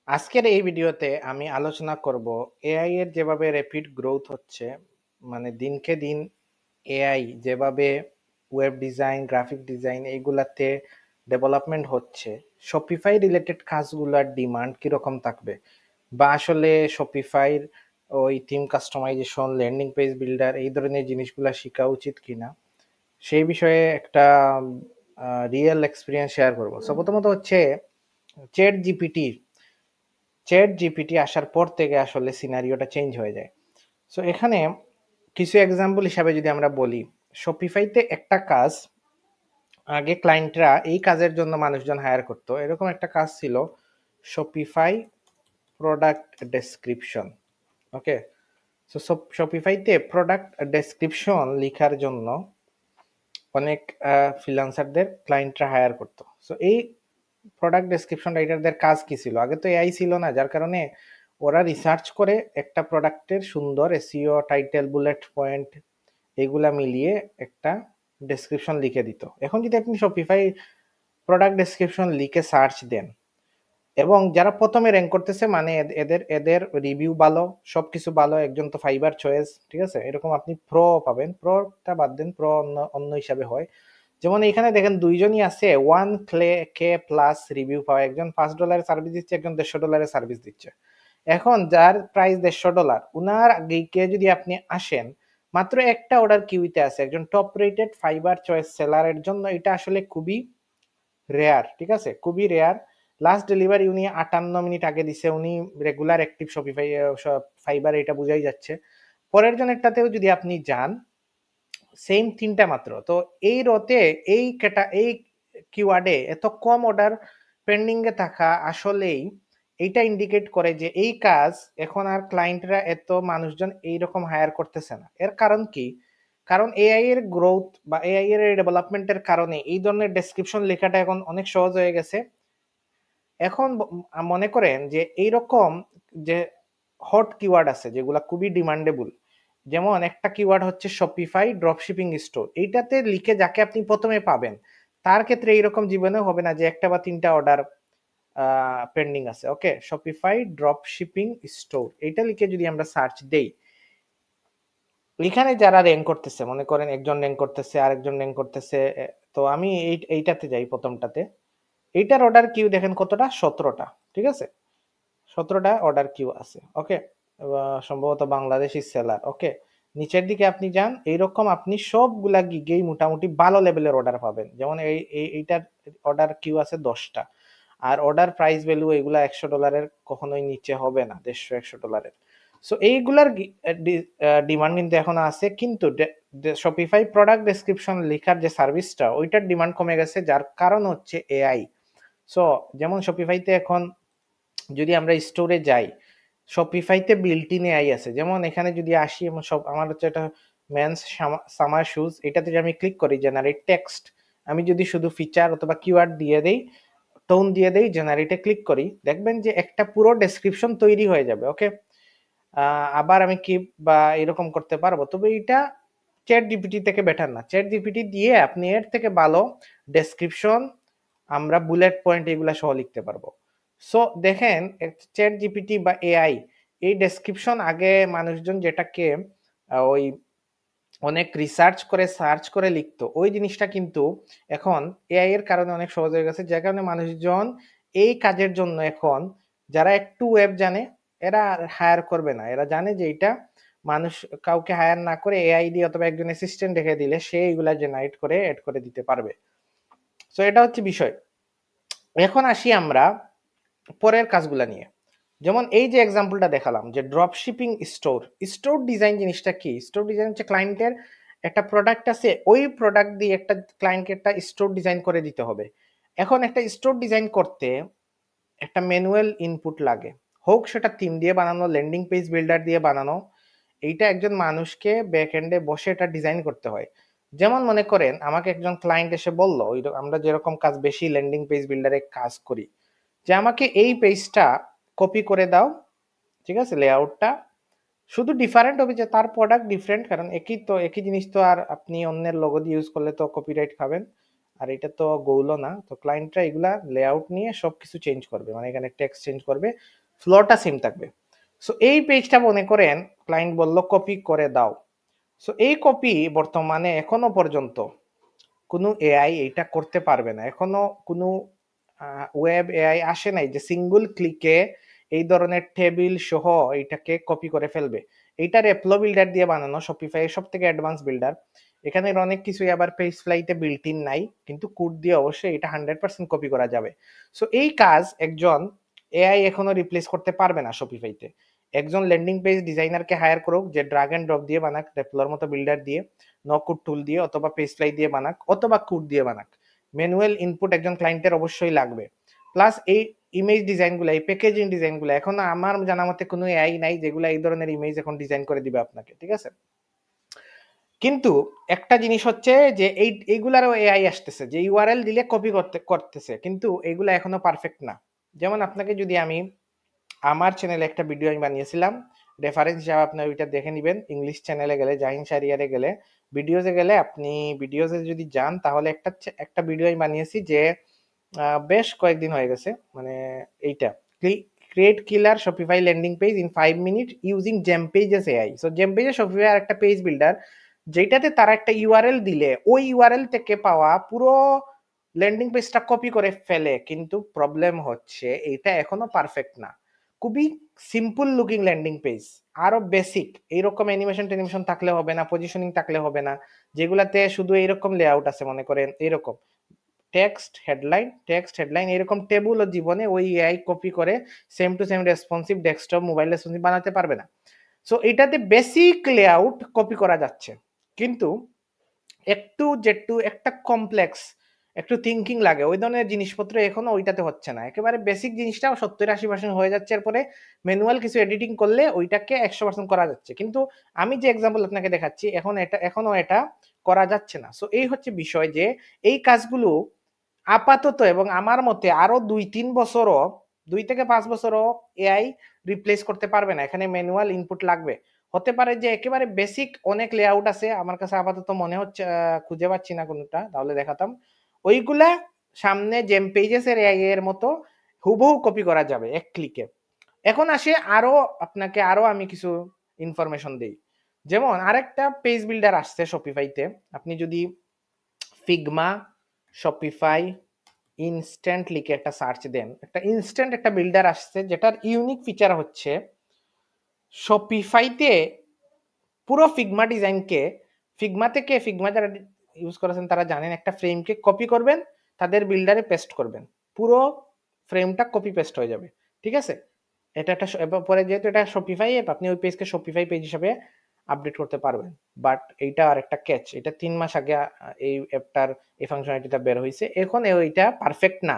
আজকের এই ভিডিওতে আমি আলোচনা করব এআই এর যেভাবে র্যাপিড গ্রোথ হচ্ছে, মানে দিনকে দিন এআই যেভাবে ওয়েব ডিজাইন, গ্রাফিক ডিজাইন এইগুলাতে ডেভেলপমেন্ট হচ্ছে, শপিফাই রিলেটেড কাজগুলোর ডিমান্ড কিরকম থাকবে, বা আসলে শপিফাইর ওই theme customisation, landing page builder এই ধরনের জিনিসগুলো শেখা উচিত কিনা, সেই বিষয়ে একটা রিয়েল এক্সপিরিয়েন্স শেয়ার করবো। সো প্রথমত হচ্ছে চ্যাট জিপিটি। চ্যাট জিপিটি আসার পর থেকে আসলে সিনারিওটা চেঞ্জ হয়ে যায়। সো এখানে কিছু এক্সাম্পল হিসাবে যদি আমরা বলি, শপিফাইতে একটা কাজ আগে ক্লায়েন্টরা এই কাজের জন্য মানুষজন হায়ার করতো, এরকম একটা কাজ ছিল শপিফাই প্রোডাক্ট ডেসক্রিপশন। ওকে, সো শপিফাইতে প্রোডাক্ট ডেসক্রিপশন লেখার জন্য অনেক ফ্রিল্যান্সারদের ক্লায়েন্টরা হায়ার করতো। সো এই প্রোডাক্ট ডেসক্রিপশন রাইটারদের কাজ কি ছিল? আগে তো এআই ছিল না, যার কারণে ওরা রিসার্চ করে একটা প্রোডাক্টের সুন্দর এসইও, টাইটেল, বুলেট পয়েন্ট এগুলা মিলিয়ে একটা ডেসক্রিপশন লিখে দিত। এখন যদি আপনি শপিফাই প্রোডাক্ট ডেসক্রিপশন লিখে সার্চ দেন, এবং যারা প্রথমে র্যাঙ্ক করতেছে মানে এদের এদের রিভিউ ভালো, সবকিছু ভালো, একজন তো ফাইবার চয়েস, ঠিক আছে, এরকম আপনি প্রো পাবেন। প্রোটা বাদ দেন, প্রো অন্য অন্য হিসাবে হয়। যেমন এখানে দেখেন দুইজনই আছে 1K প্লাস রিভিউ পাওয়া, একজন $5 সার্ভিস দিচ্ছে, একজন $150 সার্ভিস দিচ্ছে। এখন যার প্রাইস $150, উনার গিকে যদি আপনি আসেন, মাত্র একটা অর্ডার কিউইতে আছে, একজন টপ রেটেড ফাইবার চয়েস সেলারের জন্য এটা আসলে খুবই রেয়ার, ঠিক আছে, খুবই রেয়ার। লাস্ট ডেলিভারি উনি 58 মিনিট আগে দিছে, উনি রেগুলার অ্যাক্টিভ শপিফাই ফাইবার, এটা বোঝাই যাচ্ছে। পরের জনেরটাতেও যদি আপনি যান, সেম তিনটা মাত্র। তো এই রতে এই কিওয়ার্ডে এত কম অর্ডার পেন্ডিং এ থাকা আসলেই এইটা ইন্ডিকেট করে যে এই কাজ এখন আর ক্লায়েন্টরা এত মানুষজন এইরকম হায়ার করতেছে না। এর কারণ কি? কারণ এআই এর গ্রোথ বা এআই এর ডেভেলপমেন্টের কারণে এই ধরনের ডেসক্রিপশন লেখাটা এখন অনেক সহজ হয়ে গেছে। এখন মনে করেন যে এইরকম যে হট কিওয়ার্ড আছে যেগুলা খুবই ডিমান্ডেবল, যেমন একটা কিওয়ার্ড হচ্ছে শপিফাই ড্রপশিপিং স্টোর, এইটাতে লিখে যাকে আপনি প্রথমে পাবেন তার ক্ষেত্রে এইরকম জীবনেও হবে না যে একটা বা তিনটা অর্ডার পেন্ডিং আছে। ওকে, শপিফাই ড্রপশিপিং স্টোর এইটা লিখে যদি আমরা সার্চ দেই, এখানে যারা র্যাঙ্ক করতেছে, মনে করেন একজন র্যাঙ্ক করতেছে, আরেকজন র্যাঙ্ক করতেছে, তো আমি এইটাতে যাই, প্রথমটাতে। এইটার অর্ডার কিউ দেখেন কতটা, 17টা, ঠিক আছে, 17টা অর্ডার কিউ আছে। ওকে, সম্ভবত বাংলাদেশি সেলার। ওকে, নিচের দিকে আপনি যান, এইরকম আপনি সবগুলা গিগেই মোটামুটি ভালো লেভেলের অর্ডার পাবেন। যেমন এইটার অর্ডার কিউ আছে 10টা, আর অর্ডার প্রাইস ভ্যালু এগুলা $100 কখনোই নিচে হবে না, $150। সো এইগুলার ডিমান্ড কিন্তু এখন আছে, কিন্তু শপিফাই প্রোডাক্ট ডেসক্রিপশন লেখার যে সার্ভিসটা, ওইটার ডিমান্ড কমে গেছে, যার কারণ হচ্ছে এআই। সো যেমন শপিফাইতে এখন যদি আমরা স্টোরে যাই, শপিফাইতে বিল্ট ইন এআই আছে। যেমন এখানে যদি আসি, এবং সব আমার হচ্ছে এটা মেন্স সামার শুজ, এটাতে যদি আমি ক্লিক করি জেনারেট টেক্সট, আমি যদি শুধু ফিচার অথবা কিওয়ার্ড দিয়ে দেই, টোন দিয়ে দেই, জেনারেটে ক্লিক করি, দেখবেন যে একটা পুরো ডেসক্রিপশন তৈরি হয়ে যাবে। ওকে, আবার আমি কি বা এরকম করতে পারবো, তবে এটা চ্যাট জিপিটি থেকে বেটার না। চ্যাট জিপিটি দিয়ে আপনি এর থেকে ভালো ডেসক্রিপশন, আমরা বুলেট পয়েন্ট এগুলা সহ লিখতে পারবো। সো দেখেন, চ্যাট জিপিটি বা এআই এই ডেসক্রিপশন আগে মানুষজন যেটাকে ওই অনেক রিসার্চ করে সার্চ করে লিখতো, ওই জিনিসটা কিন্তু এখন এআই এর কারণে অনেক সহজ হয়ে গেছে, যার কারণে মানুষজন এই কাজের জন্য এখন যারা একটু ওয়েব জানে এরা হায়ার করবে না। এরা জানে যে এটা মানুষ, কাউকে হায়ার না করে এআই দিয়ে অথবা একজন অ্যাসিস্ট্যান্ট রেখে দিলে সে এগুলা জেনারেট করে এড করে দিতে পারবে। সো এটা হচ্ছে বিষয়। এখন আসি আমরা পরের কাজগুলা নিয়ে। যেমন এই যে এক্সাম্পলটা দেখালাম যে drop shipping store, store design জিনিসটা কি? স্টোর ডিজাইন হচ্ছে ক্লায়েন্টের একটা প্রোডাক্ট আছে, ওই প্রোডাক্ট দিয়ে একটা ক্লায়েন্টকে একটা স্টোর ডিজাইন করে দিতে হবে। এখন একটা স্টোর ডিজাইন করতে একটা ম্যানুয়াল ইনপুট লাগে, হোক সেটা থিম দিয়ে বানানো, ল্যান্ডিং পেজ বিল্ডার দিয়ে বানানো, এইটা একজন মানুষকে ব্যাক এন্ডে বসে এটা ডিজাইন করতে হয়। যেমন মনে করেন আমাকে একজন ক্লায়েন্ট এসে বলল, ওই আমরা যেরকম কাজ বেশি ল্যান্ডিং পেজ বিল্ডারে কাজ করি, যে আমাকে এই পেজটা কপি করে দাও, ঠিক আছে, লেআউটটা শুধু ডিফারেন্ট হবে, যে তার প্রোডাক্ট ডিফারেন্ট, কারণ একই তো একই জিনিস তো আর আপনি অন্যের লোগো দিয়ে ইউজ করলে তো কপিরাইট খাবেন। আর এটা তো গোলও না, তো ক্লায়েন্টরা এগুলা লেআউট নিয়ে সবকিছু চেঞ্জ করবে, মানে এখানে টেক্সট চেঞ্জ করবে, ফ্লোটা সেম থাকবে। সো এই পেজটা মনে করেন ক্লায়েন্ট বলল কপি করে দাও। সো এই কপি বর্তমানে এখনো পর্যন্ত কোনো এআই এটা করতে পারবে না। এখনো কোনো ওয়েব এআই আসে নাই যে সিঙ্গল ক্লিকে এই ধরনের টেবিল সহ এটাকে কপি করে ফেলবে। এইটা রেপলো বিল্ডার দিয়ে বানানো, শপিফাই এর সবথেকে অ্যাডভান্স বিল্ডার। এখানের অনেক কিছুই আবার পেজ ফ্লাইতে বিল্ট ইন নাই, কিন্তু কোড দিয়ে অবশ্যই এটা 100% কপি করা যাবে। সো এই কাজ একজন এআই এখনো রিপ্লেস করতে পারবে না শপিফাইতে। একজন ল্যান্ডিং পেজ ডিজাইনারকে হায়ার করুক যে ড্রাগ এন্ড ড্রপ দিয়ে বানাক, রেপলোর মতো বিল্ডার দিয়ে, নো কোড টুল দিয়ে, অথবা পেজ ফ্লাই দিয়ে বানাক, অথবা কোড দিয়ে বানাক। ম্যানুয়াল ইনপুট একজন ক্লায়েন্টের অবশ্যই লাগবে। প্লাস এই ইমেজ ডিজাইনগুলো, এই প্যাকেজিং ডিজাইনগুলো, এখন আমার জানা মতে কোনো এআই নাই যেগুলো এই ধরনের ইমেজ এখন ডিজাইন করে দিবে আপনাকে, ঠিক আছে? কিন্তু একটা জিনিস হচ্ছে যে এইগুলারও এআই আসতেছে যে ইউআরএল দিলে কপি করতেছে, কিন্তু এগুলা এখনো পারফেক্ট না। যেমন আপনাকে যদি আমি আমার চ্যানেলে একটা ভিডিও আমি বানিয়েছিলাম, রেফারেন্স হিসাবে আপনি ওইটা দেখে নেবেন। ইংলিশ চ্যানেলে গেলে, জাহিন শাহরিয়ারে গেলে, ভিডিওসে গেলে, আপনি ভিডিওসে যদি যান তাহলে একটা ভিডিও আমি বানিয়েছি যে বেশ কয়েকদিন হয়ে গেছে, মানে এইটা create killer Shopify landing page in 5 minute using GemPages AI. So জেমপেজে শপিফাই আর একটা পেজ বিল্ডার, যেটাতে তারা একটা ইউআরএল দিলে ওই ইউআরএল থেকে পাওয়া পুরো ল্যান্ডিং পেজটা কপি করে ফেলে। কিন্তু প্রবলেম হচ্ছে এটা এখনো পারফেক্ট না। খুবই সিম্পল লুকিং ল্যান্ডিং পেজ, আরো বেসিক এইরকম অ্যানিমেশন টেনিমেশন থাকলে হবে না, পজিশনিং থাকলে হবে না, যেগুলাতে শুধু এইরকম লেআউট আছে, মনে করেন এইরকম টেক্সট হেডলাইন এরকম টেবুল ও জীবনে ওই এআই কপি করে same to same responsive desktop mobile responsive বানাতে পারবে না। সো এটাতে বেসিক লেআউট কপি করা যাচ্ছে, কিন্তু একটু যেটু একটা কমপ্লেক্স, একটু থিঙ্কিং লাগে, ওই ধরনের জিনিসপত্র এখনো ওইটাতে হচ্ছে না। একেবারে বেসিক জিনিসটাও 70-80% হয়ে যাচ্ছে, এরপরে ম্যানুয়াল কিছু এডিটিং করলে ওইটাকে 100% করা যাচ্ছে। কিন্তু আমি যে এক্সাম্পল আপনাকে দেখাচ্ছি এখনো এটা করা যাচ্ছে না। সো এই হচ্ছে বিষয় যে এই কাজগুলো আপাতত এবং আমার মতে আরো 2-3 বছরও, 2 থেকে 5 বছরও এআই রিপ্লেস করতে পারবে না। এখানে ম্যানুয়াল ইনপুট লাগবে। হতে পারে যে একেবারে বেসিক অনেক লেআউট আছে, আমার কাছে আপাতত মনে হচ্ছে, খুঁজে পাচ্ছি না কোনটা, তাহলে দেখাতাম। ওইগুলা সামনে জেম পেজেস এর এআই এর মতো হুবহু কপি করা যাবে এক ক্লিকে। এখন আসে আরো, আপনাকে আরো আমি কিছু ইনফরমেশন দেই। যেমন আরেকটা পেজ বিল্ডার আসছে শপিফাইতে, আপনি যদি ফিগমা শপিফাই ইনস্ট্যান্ট লিখে একটা সার্চ দেন, একটা ইনস্ট্যান্ট একটা বিল্ডার আসছে, যেটার ইউনিক ফিচার হচ্ছে শপিফাইতে পুরো ফিগমা ডিজাইনকে, ফিগমা যারা ইউজ করেছেন তারা জানেন, একটা ফ্রেমকে কপি করবেন, তাদের বিল্ডারে পেস্ট করবেন, পুরো ফ্রেমটা কপি পেস্ট হয়ে যাবে, ঠিক আছে? এটা একটা পরে যেহেতু এটা শপিফাই অ্যাপ, আপনি ওই পেজকে শপিফাই পেজ হিসাবে আপডেট করতে পারবেন। বাট এইটা আর একটা ক্যাচ, এটা 3 মাস আগে এই অ্যাপটার এই ফাংশনালিটিটা বের হয়েছে, এখন ওইটা পারফেক্ট না।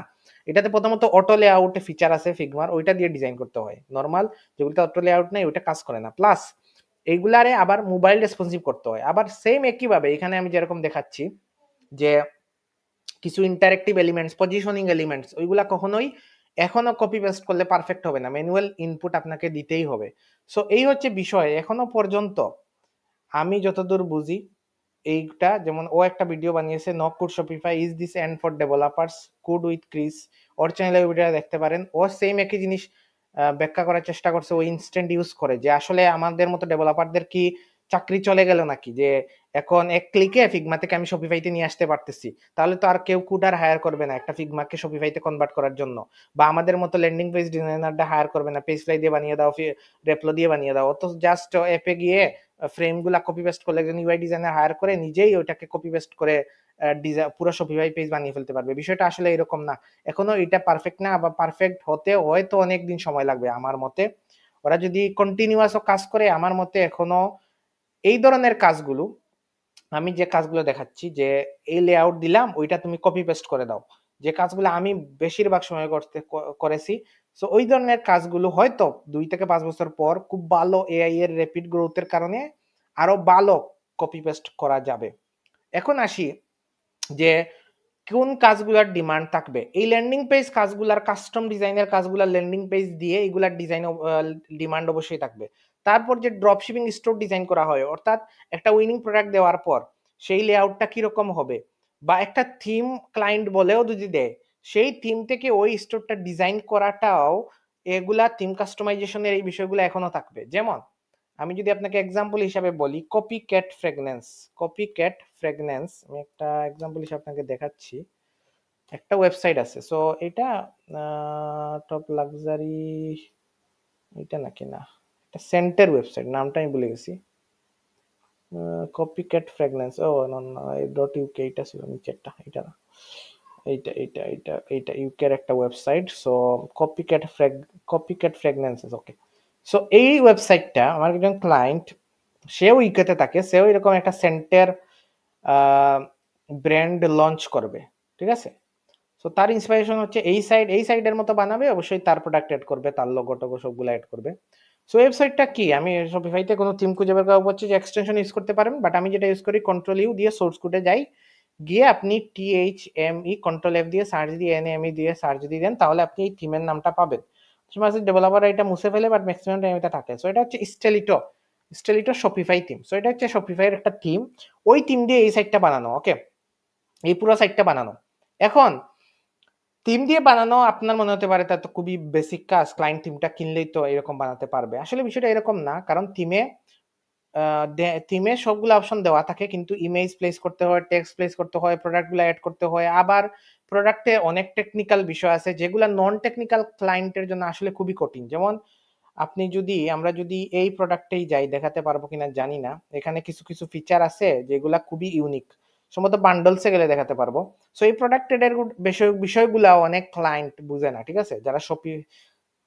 এটাতে প্রথমত অটো লেআউটে ফিচার আছে ফিগমার, ওইটা দিয়ে ডিজাইন করতে হয়। নর্মাল যেগুলোতে অটো লেআউট নেই ওইটা কাজ করে না। প্লাস এইগুলারে আবার মোবাইল রেসপন্সিভ করতে হয়। আবার সেম একইভাবে এখানে আমি যেরকম দেখাচ্ছি যে কিছু ইন্টারেক্টিভ এলিমেন্টস, পজিশনিং এলিমেন্টস, ওইগুলা কখনোই এখনো কপি পেস্ট করলে পারফেক্ট হবে না, ম্যানুয়াল ইনপুট আপনাকে দিতেই হবে। সো এই হচ্ছে বিষয়। এখনো পর্যন্ত আমি যতদূর বুঝি এইটা, যেমন ও একটা ভিডিও বানিয়েছে, no code Shopify is this end for developers, code with Chris, ওর চ্যানেলে ভিডিও দেখতে পারেন। ও সেম একই জিনিস ব্যাখ্যা করার চেষ্টা করছে, ও ইনস্ট্যান্ট ইউজ করে, যে আসলে আমাদের মতো ডেভেলপারদের কি চাকরি চলে গেল নাকি, যে এখন এক ক্লিকে ফিগমা থেকে আমি শপিফাইতে নিয়ে আসতে পারতেছি, তাহলে তো আর কেউ কোডার হায়ার করবে না একটা ফিগমাকে শপিফাইতে কনভার্ট করার জন্য, বা আমাদের মতো ল্যান্ডিং পেজ ডিজাইনারটা হায়ার করবে না, পেজ ফ্লাই দিয়ে বানিয়ে দাও, রেপলো দিয়ে বানিয়ে দাও। অত জাস্ট অ্যাপে গিয়ে ফ্রেম গুলা কপি পেস্ট করলে একজন ইউআই ডিজাইনার হায়ার করে নিজেই ওইটাকে কপি পেস্ট করে পুরো শপিফাই পেজ বানিয়ে ফেলতে পারবে। বিষয়টা আসলে এরকম না, এখনো এটা পারফেক্ট না, বা পারফেক্ট হতে হয়তো অনেক দিন সময় লাগবে আমার মতে। ওরা যদি কন্টিনিউয়াস কাজ করে, আমার মতে এখনো এই ধরনের কাজগুলো, আমি যে কাজগুলো দেখাচ্ছি যে এই লেআউট দিলাম ওইটা তুমি কপি পেস্ট করে দাও, যে কাজগুলো আমি বেশিরভাগ সময় করেছি। সো ওই ধরনের কাজগুলো হয়তো 2 থেকে 5 বছর পর খুব ভালো এআই এর র্যাপিড গ্রোথের কারণে আরো ভালো কপি পেস্ট করা যাবে। এখন আসি যে কোন কাজগুলার ডিমান্ড থাকবে। এই ল্যান্ডিং পেজ কাজগুলার, কাস্টম ডিজাইনের কাজগুলার ল্যান্ডিং পেজ দিয়ে এগুলার ডিজাইন ডিমান্ড অবশ্যই থাকবে। তারপর যে ড্রপ শিপিং স্টোর ডিজাইন করা হয়, অর্থাৎ একটা উইনিং প্রোডাক্ট দেওয়ার পর সেই লেআউটটা কিরকম হবে, বা একটা থিম ক্লায়েন্ট বলেও যদি দেয়, সেই থিম থেকে ওই স্টোরটা ডিজাইন করাটাও, এগুলা থিম কাস্টমাইজেশনের এই বিষয়গুলো এখনো থাকবে। যেমন আমি যদি আপনাকে এক্সাম্পল হিসাবে বলি, copy cat fragrance. Copy cat fragrance আমি একটা এক্সাম্পল হিসাবে আপনাকে দেখাচ্ছি। একটা ওয়েবসাইট আছে, সো এটা টপ লাক্সারি, এটা নাকি না, এটা সেন্টের ওয়েবসাইট, নামটা আমি ভুলে গেছি। কপি ক্যাট ফ্রেগনেন্স, ও না না, ডট ইউকে, এটা ছিল নিচেরটা, এটা না, এইটা ইউকের একটা ওয়েবসাইট। সো কপি ক্যাট ফ্রেগনেন্সেস, ওকে। সো এই ওয়েবসাইটটা আমার একজন ক্লায়েন্ট, সেও ইউকেতে থাকে, সেও এরকম একটা সেন্টের ব্র্যান্ড লঞ্চ করবে, ঠিক আছে। সো তার ইন্সপিরেশন হচ্ছে এই সাইডের মতো বানাবে, অবশ্যই তার প্রোডাক্ট এড করবে, তার লোগো টোগো সবগুলো এড করবে। সো ওয়েবসাইটটা কি, আমি শপিফাইতে কোনো থিম খুঁজে বের করা হচ্ছে যে এক্সটেনশন ইউজ করতে পারেন, বাট আমি যেটা ইউজ করি, কন্ট্রোল ইউ দিয়ে সোর্স কোডে যাই, গিয়ে আপনি THME কন্ট্রোল F দিয়ে সার্চ দিয়ে NME দিয়ে সার্চ দিয়ে দেন, তাহলে আপনি এই থিমের নামটা পাবেন। ডেভেলপাররা এটা মুছে ফেলে, বাট ম্যাক্সিমাম টাইম এটা থাকে। সো এটা হচ্ছে স্টেলিটো শপিফাই থিম। সো এটা হচ্ছে শপিফাইয়ের একটা থিম, ওই থিম দিয়ে এই সাইটটা বানানো, ওকে, এই পুরো সাইটটা বানানো। এখন থিম দিয়ে বানানো আপনার মনে হতে পারে তা তো খুবই বেসিক কাজ, ক্লায়েন্ট থিমটা কিনলেই তো এরকম বানাতে পারবে। আসলে বিষয়টা এরকম না, কারণ থিমে সবগুলো অপশন দেওয়া থাকে, কিন্তু ইমেজ প্লেস করতে হয়, টেক্সট প্লেস করতে হয়, প্রোডাক্টগুলো অ্যাড করতে হয়, আবার প্রোডাক্টে অনেক টেকনিক্যাল বিষয় আছে যেগুলো নন টেকনিক্যাল ক্লায়েন্টের জন্য আসলে খুবই কঠিন। যেমন আমরা যদি এই প্রোডাক্টেই যাই, দেখাতে পারবো কিনা জানি না, এখানে কিছু কিছু ফিচার আছে যেগুলা খুবই ইউনিক, সম্ভবত বান্ডলসে গেলে দেখাতে পারবো। সো এই প্রোডাক্টের বিষয়গুলা অনেক ক্লায়েন্ট বুঝে না, ঠিক আছে, যারা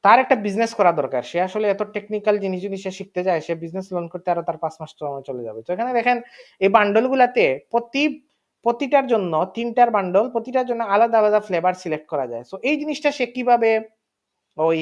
তার একটা বিজনেস করা দরকার, সে আসলে এত টেকনিক্যাল জিনিস যদি সে শিখতে যায়, সে বিজনেস লোন করতে আরো তার 5 মাস সময় চলে যাবে। তো এখানে দেখেন এই বান্ডল গুলাতে প্রতিটার জন্য 3টার বান্ডল, প্রতিটার জন্য আলাদা আলাদা ফ্লেভার সিলেক্ট করা যায়। সো এই জিনিসটা সে কিভাবে ওই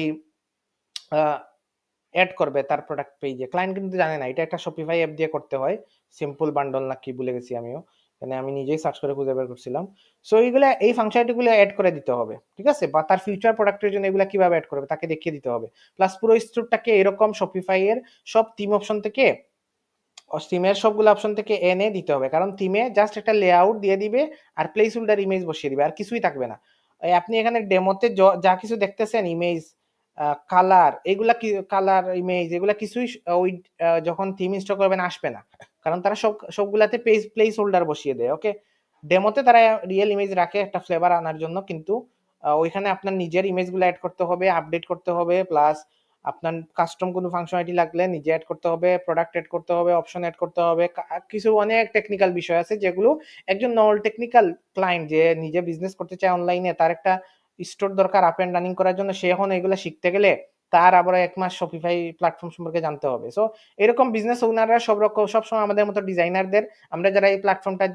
অ্যাড করবে তার প্রোডাক্ট পেজে, ক্লায়েন্ট কিন্তু জানে না, এটা একটা শপিফাই অ্যাপ দিয়ে করতে হয়, সিম্পল বান্ডল না কি ভুলে গেছি আমিও, মানে আমি নিজেই সার্চ করে খুঁজে বের করছিলাম। সো এইগুলা, এই ফাংশনালিটি গুলো অ্যাড করে দিতে হবে, ঠিক আছে, বা তার ফিউচার প্রোডাক্টের জন্য এগুলা কিভাবে অ্যাড করবে তাকে দেখিয়ে দিতে হবে। প্লাস পুরো স্টোরটাকে এরকম শপিফাই এর সব থিম অপশন থেকে, থিমের সবগুলো অপশন থেকে এনে দিতে হবে, কারণ থিমে জাস্ট একটা লেআউট দিয়ে দিবে আর প্লেস হোল্ডার ইমেজ বসিয়ে দিবে, আর কিছুই থাকবে না। আপনি এখানে ডেমোতে যা কিছু দেখতেছেন, ইমেজ, কালার, এগুলা কি কালার, ইমেজ, এগুলা কিছুই ওই যখন থিম ইনস্টল করবেন আসবে না, কারণ তারা সবগুলাতে প্লেস হোল্ডার বসিয়ে দেয়, ওকে। ডেমোতে তারা রিয়েল ইমেজ রাখে একটা ফ্লেভার আনার জন্য, কিন্তু ওইখানে আপনার নিজের ইমেজগুলো অ্যাড করতে হবে, আপডেট করতে হবে, প্লাস আপনার কাস্টম কোনো ফাংশনালিটি লাগলে নিজে অ্যাড করতে হবে, প্রোডাক্ট অ্যাড করতে হবে, অপশন অ্যাড করতে হবে, কিছু অনেক টেকনিক্যাল বিষয় আছে যেগুলো একজন নন টেকনিক্যাল ক্লায়েন্ট যে নিজে বিজনেস করতে চায় অনলাইনে, তার একটা স্টোর দরকার আপ এন্ড রানিং করার জন্য, সে এখন এগুলো শিখতে গেলে তার আবার 1 মাস শপিফাই প্ল্যাটফর্ম সম্পর্কে জানতে হবে। সো এরকম বিজনেস ওনাররা সবসময় আমাদের মতো ডিজাইনারদের, আমরা যারা এই প্ল্যাটফর্মটা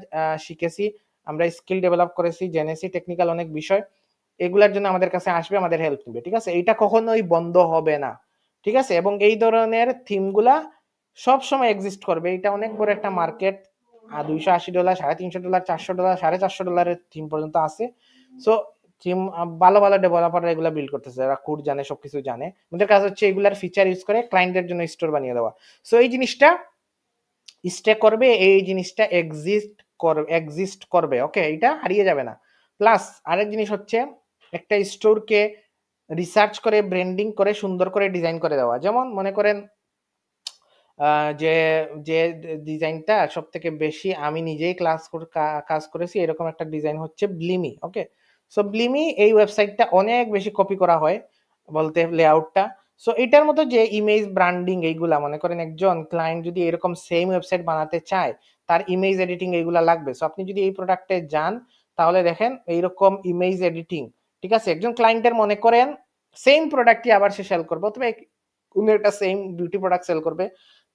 শিখেছি, আমরা স্কিল ডেভেলপ করেছি, জেনেছি টেকনিক্যাল অনেক বিষয়, এগুলার জন্য আমাদের কাছে আসবে, আমাদের হেল্প নেবে, ঠিক আছে, এটা কখনোই বন্ধ হবে না, ঠিক আছে। এবং এই ধরনের থিমগুলা সব সময় এক্সিস্ট করবে, এটা অনেক বড় একটা মার্কেট। $280, $350, $400, $450 থিম পর্যন্ত আছে। সো থিম ভালো ভালো ডেভেলপাররা এগুলা বিল্ড করতেছে, যারা কোড জানে, সবকিছু জানে, ওদের কাজ হচ্ছে এগুলার ফিচার ইউজ করে ক্লায়েন্টের জন্য স্টোর বানিয়ে দেওয়া। সো এই জিনিসটা স্টে করবে, এই জিনিসটা এক্সিস্ট করবে, ওকে, এটা হারিয়ে যাবে না। প্লাস আরেক জিনিস হচ্ছে একটা স্টোরকে রিসার্চ করে, ব্র্যান্ডিং করে, সুন্দর করে ডিজাইন করে দেওয়া। যেমন মনে করেন যে যে ডিজাইনটা সব থেকে বেশি আমি নিজেই কাজ করেছি, এরকম একটা ডিজাইন হচ্ছে ব্লিমি, ওকে। সো ব্লিমি এই ওয়েবসাইটটা অনেক বেশি কপি করা হয় বলতে, লেআউটটা। সো এটার মতো যে ইমেজ ব্র্যান্ডিং এইগুলা, মনে করেন একজন ক্লায়েন্ট যদি এরকম সেম ওয়েবসাইট বানাতে চায়, তার ইমেজ এডিটিং এইগুলা লাগবে। সো আপনি যদি এই প্রোডাক্টে যান, তাহলে দেখেন এইরকম ইমেজ এডিটিং, ঠিক আছে, একজন ক্লায়েন্টের মনে করেন সেম প্রোডাক্টই আবার সে সেল করবে, অথবা কোনো একটা সেম বিউটি প্রোডাক্ট সেল করবে,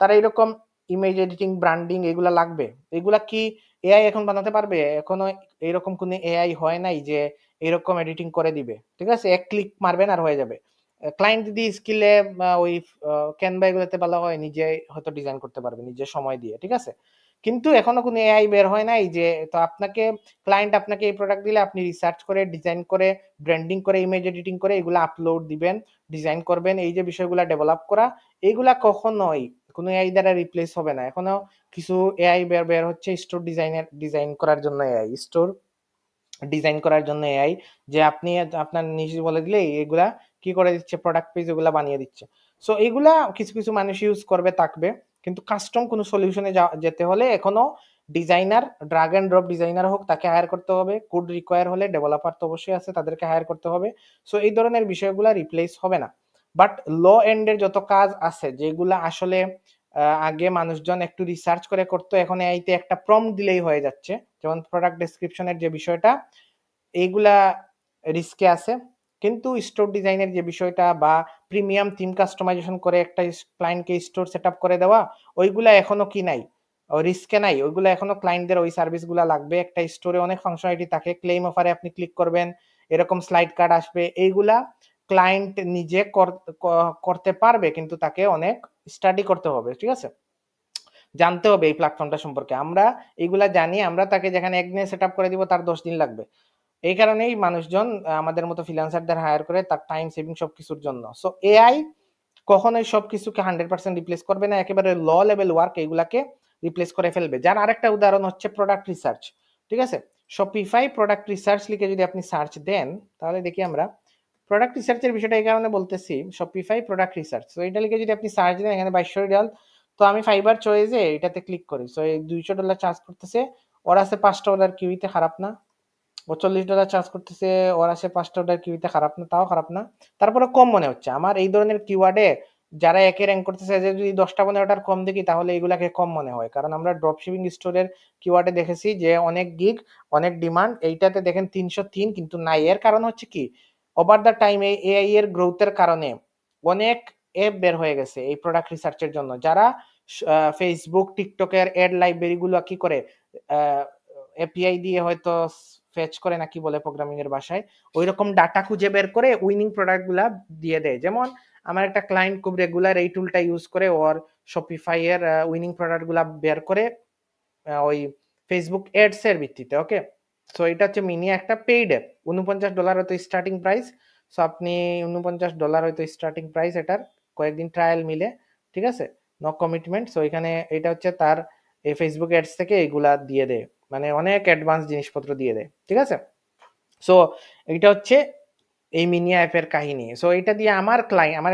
তারা এরকম ইমেজ এডিটিং, ব্র্যান্ডিং এগুলা লাগবে। এগুলা কি এআই এখন বানাতে পারবে? এখনো এরকম কোনো এআই হয় নাই যে এরকম এডিটিং করে দিবে, ঠিক আছে, এক ক্লিক মারবেন আর হয়ে যাবে। ক্লায়েন্ট যদি স্কিলে ওই ক্যানভা এগুলোতে ভালো হয়, নিজে হয়তো ডিজাইন করতে পারবে নিজে সময় দিয়ে, ঠিক আছে। কিন্তু এখনো কোনো এআই বের হয় নাই যে, তো ক্লায়েন্ট আপনাকে এই প্রোডাক্ট দিলে আপনি রিসার্চ করে, ডিজাইন করে, ব্র্যান্ডিং করে, ইমেজ এডিটিং করে এগুলো আপলোড দিবেন, ডিজাইন করবেন, এই যে বিষয়গুলো ডেভেলপ করা, এইগুলা কখনোই কোনো এআই দ্বারা রিপ্লেস হবে না। এখনো কিছু এআই বের হচ্ছে স্টোর ডিজাইন করার জন্য এআই, স্টোর ডিজাইন করার জন্য এআই, যে আপনি আপনার নিজে বলে দিলে এগুলা কি করে দিচ্ছে, প্রোডাক্ট পেজ ওগুলা বানিয়ে দিচ্ছে। সো এগুলা কিছু কিছু মানুষ ইউজ করবে থাকবে, কিন্তু কাস্টম কোনো সলিউশনে যেতে হলে এখনো designer, drag and drop designer হোক তাকে হায়ার করতে হবে, কোড রিকোয়ার হলে ডেভেলপার তো অবশ্যই আছে তাদেরকে হায়ার করতে হবে। সো এই ধরনের বিষয়গুলা রিপ্লেস হবে না। বাট লো এন্ডের যত কাজ আছে যেগুলা আসলে আগে মানুষজন একটু রিসার্চ করে করতো, এখন এআইতে একটা প্রম্পট দিলেই হয়ে যাচ্ছে, যেমন প্রোডাক্ট ডেসক্রিপশনের যে বিষয়টা, এইগুলা রিস্কে আছে। কিন্তু স্টোর ডিজাইনের যে বিষয়টা বা প্রিমিয়াম থিম কাস্টমাইজেশন করে একটা ক্লায়েন্টকে স্টোর সেট আপ করে দেওয়া, ওইগুলা এখনো কি নাই, রিস্কে নাই, ওইগুলা এখনো ক্লায়েন্টদের ওই সার্ভিসগুলা লাগবে। একটা স্টোরে অনেক ফাংশনালিটি থাকে, ক্লেম অফারে আপনি ক্লিক করবেন, এরকম স্লাইড কার্ড আসবে, এইগুলা ক্লায়েন্ট নিজে করতে পারবে, কিন্তু তাকে অনেক স্টাডি করতে হবে, ঠিক আছে, জানতে হবে এই প্ল্যাটফর্মটা সম্পর্কে। আমরা এইগুলা জানি, আমরা তাকে যেখানে একদিনে সেট আপ করে দিব তার 10 দিন লাগবে। এই কারণেই মানুষজন আমাদের মতো ফ্রিল্যান্সারদের হায়ার করে, তার টাইম সেভিং সবকিছুর জন্য। সো এআই কখনোই সবকিছুকে 100% রিপ্লেস করবে না, একেবারে লো লেভেল ওয়ার্ক এইগুলাকে রিপ্লেস করে ফেলবে। যার আরেকটা উদাহরণ হচ্ছে প্রোডাক্ট রিসার্চ, ঠিক আছে। শপিফাই প্রোডাক্ট রিসার্চ লিখে যদি আপনি সার্চ দেন, তাহলে দেখি আমরা প্রোডাক্ট রিসার্চের বিষয়টা এই কারণে বলতেছি, শপিফাই প্রোডাক্ট রিসার্চ, তো এটা লিখে যদি আপনি সার্চ দেন এখানে $22, তো আমি ফাইবার চয়েসে এটাতে ক্লিক করি। সো এই $200 চার্জ করতেছে, ওর আছে $5 কিউইতে, খারাপ না। ও $40 চার্জ করতেছে, ওর আছে $5 কিউইতে, খারাপ না, তাও খারাপ না। তারপরে কম মনে হচ্ছে আমার এই ধরনের কিওয়ার্ডে যারা একে র্যাঙ্ক করতেছে, যে যদি 10টা 15টার কম দেখি তাহলে এইগুলাকে কম মনে হয়, কারণ আমরা ড্রপ শিপিং স্টোরের কিওয়ার্ডে দেখেছি যে অনেক গিগ, অনেক ডিমান্ড, এইটাতে দেখেন 303 কিন্তু নাই। এর কারণ হচ্ছে কি, ওভার দ্য টাইম এই এআই এর গ্রোথের কারণে অনেক অ্যাপ বের হয়ে গেছে এই প্রোডাক্ট রিসার্চের জন্য, যারা ফেসবুক টিকটকের অ্যাড লাইব্রেরি গুলো কি করে এপিআই দিয়ে হয়তো ফেচ করে, না কি বলে প্রোগ্রামিং এর ভাষায়, ওই রকম ডাটা খুঁজে বের করে উইনিং প্রোডাক্ট গুলা দিয়ে দেয়। যেমন আমার একটা ক্লায়েন্ট খুব রেগুলার এই টুলটা ইউজ করে, ওর শপিফাই এর উইনিং প্রোডাক্ট গুলা বের করে ওই ফেসবুক এডস এর ভিত্তিতে। ওকে, সো এটা হচ্ছে মিনি একটা পেইড অ্যাপ, $49 হয়তো স্টার্টিং প্রাইস। সো আপনি $49 হয়তো স্টার্টিং প্রাইস এটার, কয়েকদিন ট্রায়াল মিলে, ঠিক আছে, নো কমিটমেন্ট। সো এখানে এটা হচ্ছে তার এই ফেসবুক অ্যাডস থেকে এগুলা দিয়ে দেয়, মানে অনেক অ্যাডভান্স জিনিসপত্র দিয়ে দেয়, ঠিক আছে। সো এটা হচ্ছে এই মিনি অ্যাপের কাহিনী। সো এটা দিয়ে আমার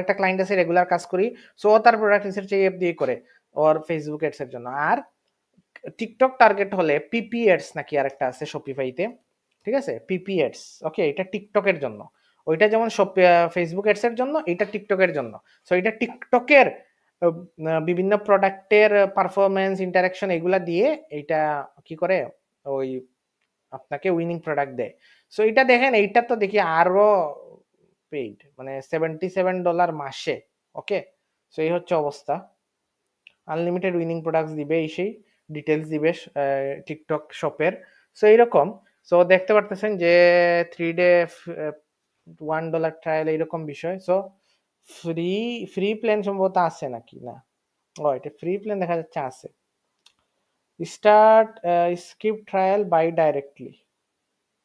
একটা ক্লায়েন্ট আছে, রেগুলার কাজ করি। সো তার প্রোডাক্ট রিসার্চ এই অ্যাপ দিয়ে করে ওর ফেসবুক অ্যাডস এর জন্য। আর টিকটক টার্গেট হলে পিপি অ্যাডস নাকি আরেকটা আছে শপিফাইতে, ঠিক আছে, পিপি অ্যাডস। ওকে, এটা টিকটকের জন্য, ওইটা যেমন ফেসবুক অ্যাডস এর জন্য, এটা টিকটকের জন্য। সো এটা টিকটকের বিভিন্ন প্রোডাক্টের পারফরমেন্স, ইন্টারাকশন এগুলা দিয়ে এটা কি করে, ওই আপনাকে উইনিং প্রোডাক্ট দেয়। সো এটা দেখেন, এইটা তো দেখি আরো পেইড, মানে $77 মাসে। ওকে, সো এই হচ্ছে অবস্থা, আনলিমিটেড উইনিং প্রোডাক্টস দিবে, এই সেই ডিটেলস দিবে টিকটক শপের। সো এইরকম, সো দেখতে পারতেছেন যে 3 ডে $1 ট্রায়াল এইরকম বিষয়। সো ফ্রি ফ্রি প্ল্যান সম্ভবত আছে নাকি না, ও এটা ফ্রি প্ল্যান দেখা যাচ্ছে আছে। Start skip trial by directly,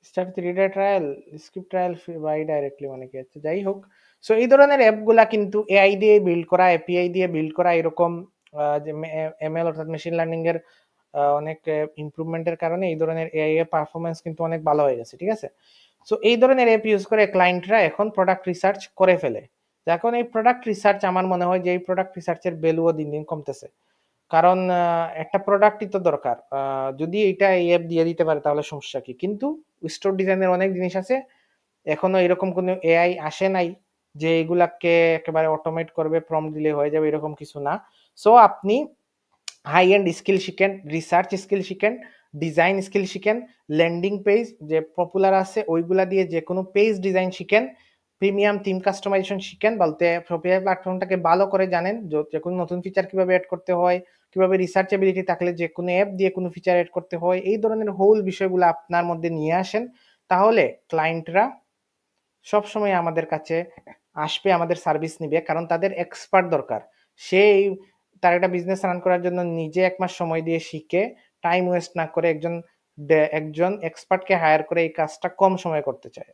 start 3 day trial, skip trial by directly মানে কি আছে, যাই হোক। সো এই ধরনের অ্যাপগুলা কিন্তু এআই দিয়ে বিল্ড করা, এপিআই দিয়ে বিল্ড করা, এরকম যে এমএল অর্থাৎ মেশিন লার্নিং এর অনেক ইমপ্রুভমেন্টের কারণে এই ধরনের এআই এর পারফরমেন্স কিন্তু অনেক ভালো হয়ে গেছে, ঠিক আছে। সো এই ধরনের অ্যাপ ইউজ করে ক্লায়েন্টরা এখন প্রোডাক্ট রিসার্চ করে ফেলে। এখন এই প্রোডাক্ট রিসার্চ আমার মনে হয় যে এই প্রোডাক্ট রিসার্চের ভ্যালুও দিন দিন কমতেছে, কারণ একটা প্রোডাক্টই তো দরকার। যদি এটা এই অ্যাপ দিয়ে দিতে পারে তাহলে সমস্যা কি, কিন্তু স্টোর ডিজাইনের অনেক জিনিস আছে, এখনো এরকম কোনো এআই আসে নাই যে এগুলাকে একেবারে অটোমেট করবে, প্রম্পট দিলে হয়ে যাবে, এরকম কিছু না। সো আপনি হাই এন্ড স্কিল শিখেন, রিসার্চ স্কিল শিখেন, ডিজাইন স্কিল শিখেন, ল্যান্ডিং পেজ যে পপুলার আছে ওইগুলা দিয়ে যে কোনো পেজ ডিজাইন শিখেন, প্রিমিয়াম থিম কাস্টমাইজেশন শিখেন, বলতে শপিফাই প্ল্যাটফর্মটাকে ভালো করে জানেন, যে কোনো নতুন ফিচার কিভাবে অ্যাড করতে হয়, কিভাবে রিসার্চেবিলিটি থাকলে যে কোনো অ্যাপ দিয়ে কোনো ফিচার অ্যাড করতে হয়, এই ধরনের হোল বিষয়গুলো আপনার মধ্যে নিয়ে আসেন, তাহলে ক্লায়েন্টরা সবসময় আমাদের কাছে আসবে, আমাদের সার্ভিস নিবে, কারণ তাদের এক্সপার্ট দরকার। সেই তার একটা বিজনেস রান করার জন্য নিজে 1 মাস সময় দিয়ে শিখে, টাইম ওয়েস্ট না করে একজন এক্সপার্টকে হায়ার করে এই কাজটা কম সময়ে করতে চায়।